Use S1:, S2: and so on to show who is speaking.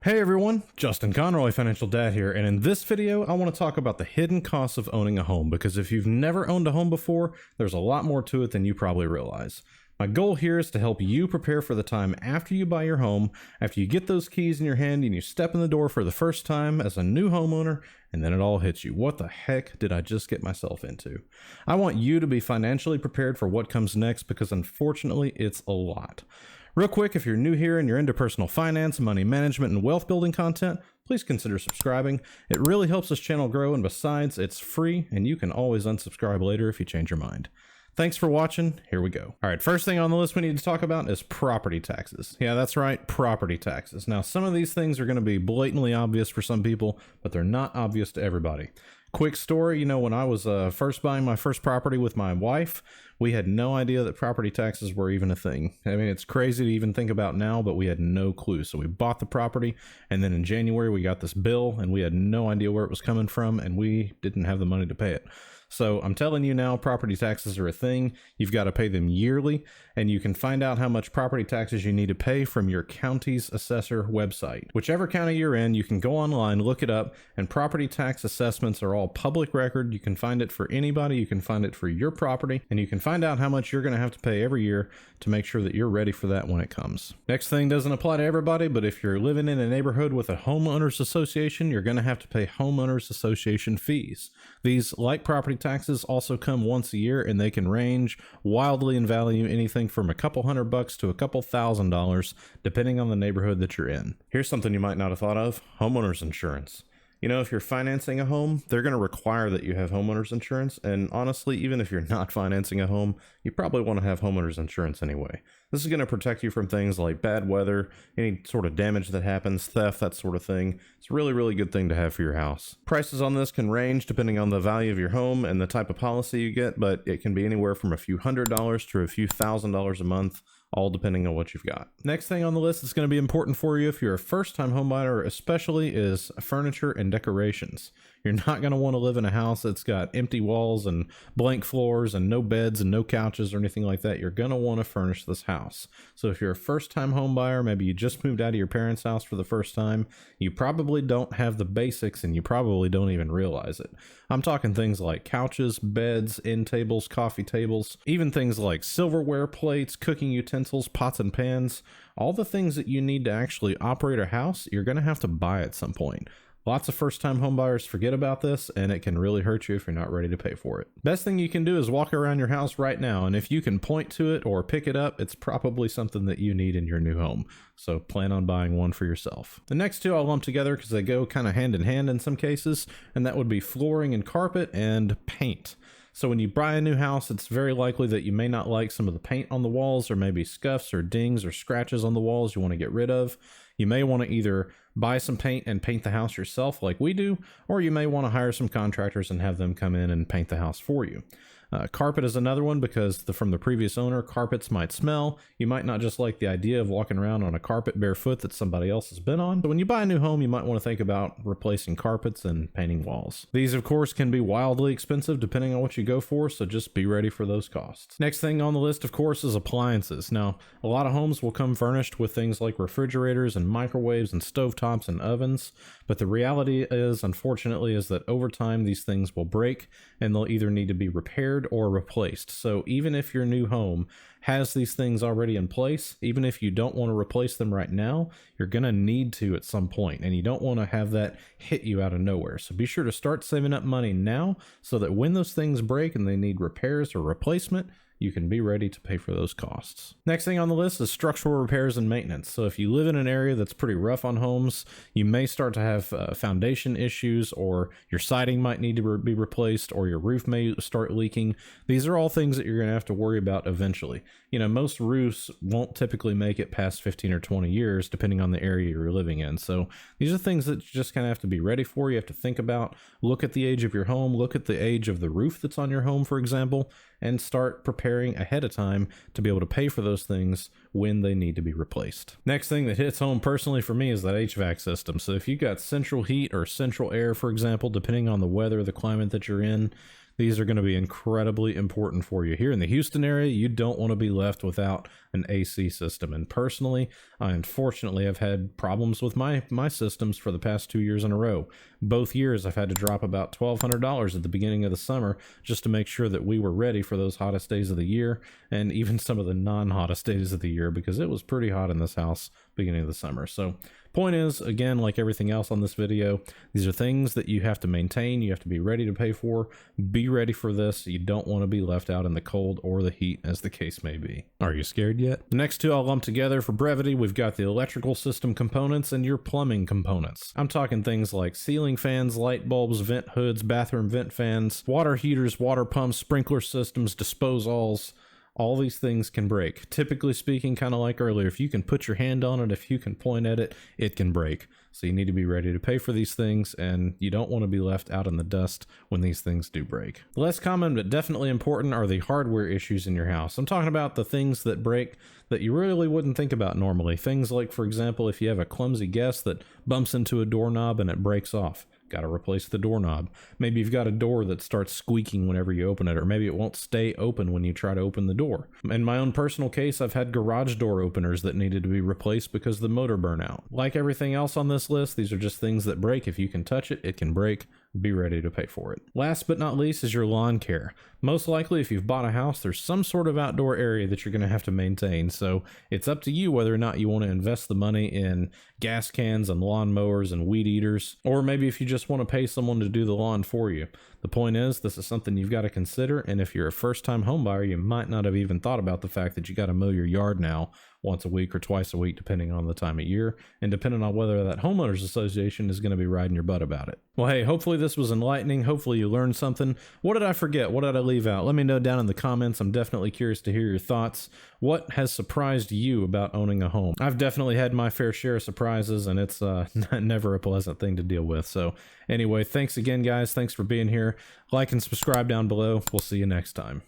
S1: Hey everyone, Justin Conroy, Financial Dad here, and in this video I want to talk about the hidden costs of owning a home, because if you've never owned a home before, there's a lot more to it than you probably realize. My goal here is to help you prepare for the time after you buy your home, after you get those keys in your hand and you step in the door for the first time as a new homeowner, and then it all hits you. What the heck did I just get myself into? I want you to be financially prepared for what comes next, because unfortunately it's a lot. Real quick, if you're new here and you're into personal finance, money management, and wealth building content, please consider subscribing. It really helps this channel grow, and besides, it's free, and you can always unsubscribe later if you change your mind. Thanks for watching. Here we go. All right, first thing on the list we need to talk about is property taxes. Yeah, that's right, property taxes. Now, some of these things are going to be blatantly obvious for some people, but they're not obvious to everybody. Quick story, when I was first buying my first property with my wife, we had no idea that property taxes were even a thing. I mean, it's crazy to even think about now, but we had no clue. So we bought the property, and then in January we got this bill, and we had no idea where it was coming from, and we didn't have the money to pay it. So I'm telling you now, property taxes are a thing. You've got to pay them yearly, and you can find out how much property taxes you need to pay from your county's assessor website. Whichever county you're in, you can go online, look it up, and property tax assessments are all public record. You can find it for anybody, you can find it for your property, and you can find out how much you're going to have to pay every year to make sure that you're ready for that when it comes. Next thing doesn't apply to everybody, but if you're living in a neighborhood with a homeowners association, you're going to have to pay homeowners association fees. These, like property taxes, also come once a year, and they can range wildly in value, anything from a couple $100 to a couple $1,000, depending on the neighborhood that you're in. Here's something you might not have thought of: homeowners insurance. If you're financing a home, they're going to require that you have homeowners insurance. And honestly, even if you're not financing a home, you probably want to have homeowners insurance anyway. This is going to protect you from things like bad weather, any sort of damage that happens, theft, that sort of thing. It's a really, really good thing to have for your house. Prices on this can range depending on the value of your home and the type of policy you get, but it can be anywhere from a few $100s to a few $1,000s a month, all depending on what you've got. Next thing on the list that's going to be important for you if you're a first-time homebuyer especially is furniture and decorations. You're not going to want to live in a house that's got empty walls and blank floors and no beds and no couches or anything like that. You're going to want to furnish this house. So if you're a first-time homebuyer, maybe you just moved out of your parents' house for the first time, you probably don't have the basics, and you probably don't even realize it. I'm talking things like couches, beds, end tables, coffee tables, even things like silverware plates, cooking utensils, pots and pans. All the things that you need to actually operate a house, you're going to have to buy at some point. Lots of first-time homebuyers forget about this, and it can really hurt you if you're not ready to pay for it. Best thing you can do is walk around your house right now, and if you can point to it or pick it up, it's probably something that you need in your new home. So plan on buying one for yourself. The next two I'll lump together because they go kind of hand in hand in some cases, and that would be flooring and carpet and paint. So when you buy a new house, it's very likely that you may not like some of the paint on the walls, or maybe scuffs or dings or scratches on the walls you want to get rid of. You may want to either buy some paint and paint the house yourself like we do, or you may want to hire some contractors and have them come in and paint the house for you. Carpet is another one because from the previous owner, carpets might smell. You might not just like the idea of walking around on a carpet barefoot that somebody else has been on. So when you buy a new home, you might want to think about replacing carpets and painting walls. These, of course, can be wildly expensive depending on what you go for, so just be ready for those costs. Next thing on the list, of course, is appliances. Now, a lot of homes will come furnished with things like refrigerators and microwaves and stovetops and ovens, but the reality is, unfortunately, is that over time these things will break, and they'll either need to be repaired or replaced. So even if your new home has these things already in place, even if you don't want to replace them right now, you're going to need to at some point, and you don't want to have that hit you out of nowhere. So be sure to start saving up money now so that when those things break and they need repairs or replacement, you can be ready to pay for those costs. Next thing on the list is structural repairs and maintenance. So if you live in an area that's pretty rough on homes, you may start to have foundation issues, or your siding might need to be replaced, or your roof may start leaking. These are all things that you're going to have to worry about eventually. Most roofs won't typically make it past 15 or 20 years, depending on the area you're living in. So these are things that you just kind of have to be ready for. You have to think about, look at the age of your home, look at the age of the roof that's on your home, for example, and start preparing ahead of time to be able to pay for those things when they need to be replaced. Next thing that hits home personally for me is that HVAC system. So if you've got central heat or central air, for example, depending on the weather, the climate that you're in, these are going to be incredibly important for you. Here in the Houston area, you don't want to be left without an AC system. And personally, I unfortunately have had problems with my systems for the past 2 years in a row. Both years I've had to drop about $1,200 at the beginning of the summer just to make sure that we were ready for those hottest days of the year, and even some of the non-hottest days of the year, because it was pretty hot in this house beginning of the summer. So point is, again, like everything else on this video, these are things that you have to maintain, you have to be ready to pay for. Be ready for this. You don't want to be left out in the cold or the heat, as the case may be. Are you scared yet? The next two I'll lump together for brevity. We've got the electrical system components and your plumbing components. I'm talking things like ceiling fans, light bulbs, vent hoods, bathroom vent fans, water heaters, water pumps, sprinkler systems, disposals. All these things can break. Typically speaking, kind of like earlier, if you can put your hand on it, if you can point at it, it can break. So you need to be ready to pay for these things, and you don't want to be left out in the dust when these things do break. Less common but definitely important are the hardware issues in your house. I'm talking about the things that break that you really wouldn't think about normally. Things like, for example, if you have a clumsy guest that bumps into a doorknob and it breaks off. Got to replace the doorknob. Maybe you've got a door that starts squeaking whenever you open it, or maybe it won't stay open when you try to open the door. In my own personal case, I've had garage door openers that needed to be replaced because the motor burnt out. Like everything else on this list, these are just things that break. If you can touch it, it can break. Be ready to pay for it. Last but not least is your lawn care. Most likely, if you've bought a house, there's some sort of outdoor area that you're going to have to maintain. So it's up to you whether or not you want to invest the money in gas cans and lawn mowers and weed eaters, or maybe if you just want to pay someone to do the lawn for you. The point is, this is something you've got to consider, and if you're a first-time home buyer, you might not have even thought about the fact that you got to mow your yard now once a week or twice a week, depending on the time of year, and depending on whether that homeowners association is going to be riding your butt about it. Well, hey, hopefully this was enlightening. Hopefully you learned something. What did I forget? What did I leave out? Let me know down in the comments. I'm definitely curious to hear your thoughts. What has surprised you about owning a home? I've definitely had my fair share of surprises, and it's never a pleasant thing to deal with. So anyway, thanks again, guys. Thanks for being here. Like and subscribe down below. We'll see you next time.